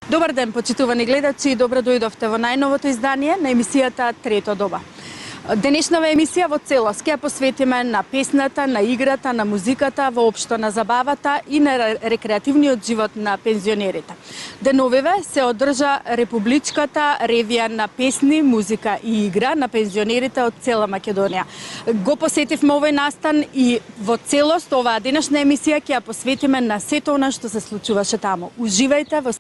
Добар ден, почитувани гледачи, и добро дојдовте во најновото издание на емисијата Трето доба. Денешнава емисија во целост ќе ја посветиме на песната, на играта, на музиката, воопшто на забавата и на рекреативниот живот на пензионерите. Деновиве се одржа републичката ревија на песни, музика и игра на пензионерите од цела Македонија. Го посетивме овој настан и во целост оваа денешна емисија ќе ја посветиме на сето она што се случуваше таму. Уживајте во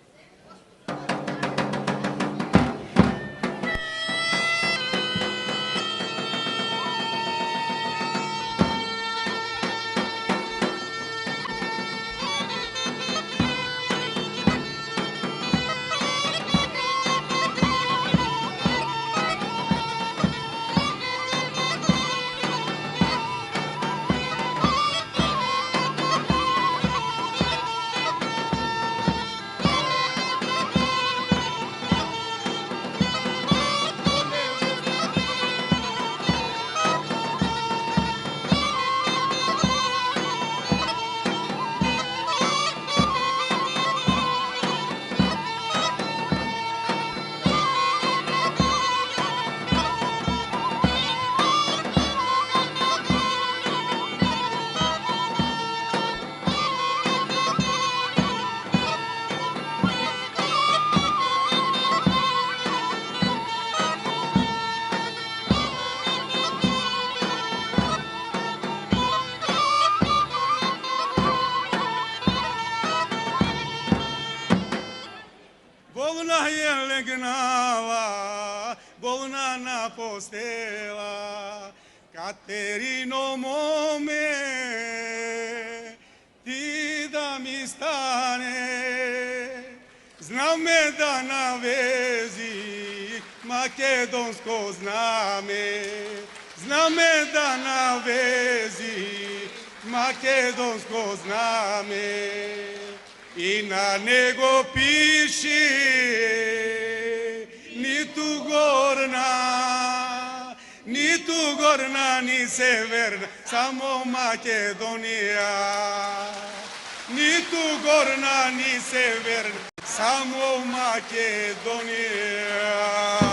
Bolna je legnala, bolna na postela, Katerino mome, ti da mi stane, znam me da navezi makedonsko zname, znam me da navezi makedonsko zname. I na nego piši ni tu gorna, ni severna, samo Makedonija. Ni tu gorna, ni severna, samo Makedonija.